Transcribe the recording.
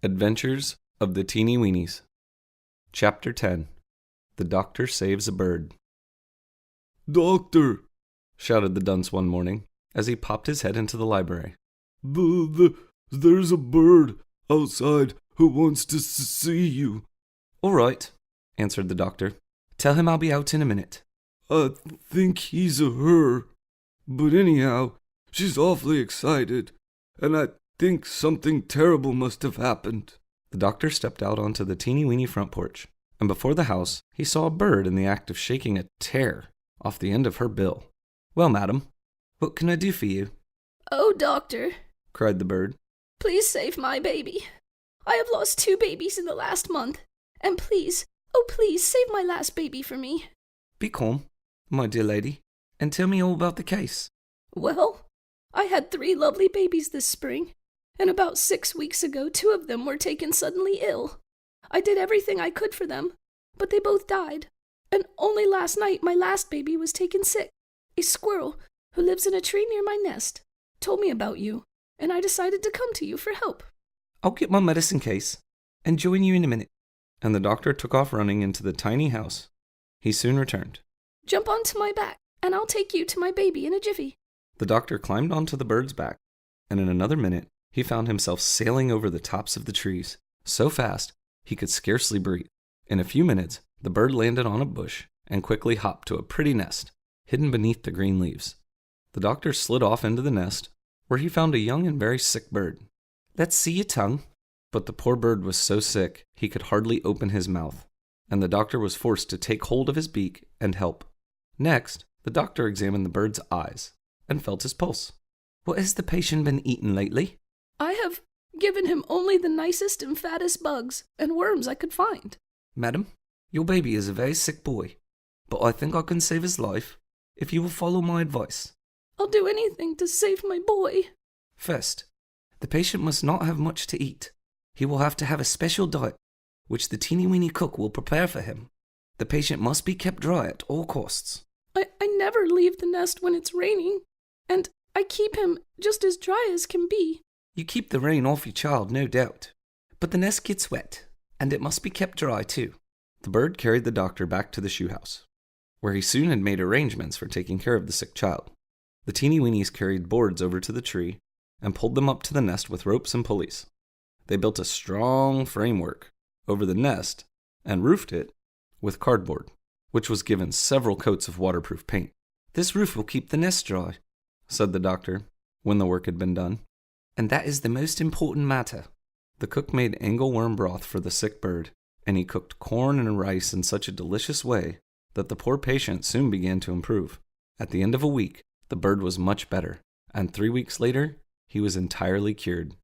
Adventures of the Teenie Weenies. Chapter 10. The Doctor Saves a Bird. "Doctor!" shouted the dunce one morning as he popped his head into the library. There's a bird outside who wants to see you." "All right," answered the doctor. "Tell him I'll be out in a minute." "I think he's a her. But anyhow, she's awfully excited, and I think something terrible must have happened." The doctor stepped out onto the teeny weeny front porch, and before the house, he saw a bird in the act of shaking a tear off the end of her bill. "Well, madam, what can I do for you?" "Oh, doctor," cried the bird. "please save my baby. I have lost 2 babies in the last month, and please, oh please, save my last baby for me." "Be calm, my dear lady, and tell me all about the case." "Well, I had 3 lovely babies this spring, and about 6 weeks ago 2 of them were taken suddenly ill. I did everything I could for them, but they both died, and only last night my last baby was taken sick. A squirrel, who lives in a tree near my nest, told me about you, and I decided to come to you for help." "I'll get my medicine case and join you in a minute." And the doctor took off running into the tiny house. He soon returned. "Jump onto my back, and I'll take you to my baby in a jiffy." The doctor climbed onto the bird's back, and in another minute, he found himself sailing over the tops of the trees, so fast he could scarcely breathe. In a few minutes, the bird landed on a bush and quickly hopped to a pretty nest, hidden beneath the green leaves. The doctor slid off into the nest, where he found a young and very sick bird. "Let's see your tongue." But the poor bird was so sick he could hardly open his mouth, and the doctor was forced to take hold of his beak and help. Next, the doctor examined the bird's eyes and felt his pulse. "What has the patient been eating lately?" "I have given him only the nicest and fattest bugs and worms I could find." "Madam, your baby is a very sick boy, but I think I can save his life if you will follow my advice." "I'll do anything to save my boy." "First, the patient must not have much to eat. He will have to have a special diet, which the teeny weeny cook will prepare for him. The patient must be kept dry at all costs." I never leave the nest when it's raining, and I keep him just as dry as can be." "You keep the rain off your child, no doubt, but the nest gets wet, and it must be kept dry too." The bird carried the doctor back to the shoe house, where he soon had made arrangements for taking care of the sick child. The teeny weenies carried boards over to the tree and pulled them up to the nest with ropes and pulleys. They built a strong framework over the nest and roofed it with cardboard, which was given several coats of waterproof paint. "This roof will keep the nest dry," said the doctor when the work had been done, "and that is the most important matter." The cook made angleworm broth for the sick bird, and he cooked corn and rice in such a delicious way that the poor patient soon began to improve. At the end of a week, the bird was much better, and 3 weeks later, he was entirely cured.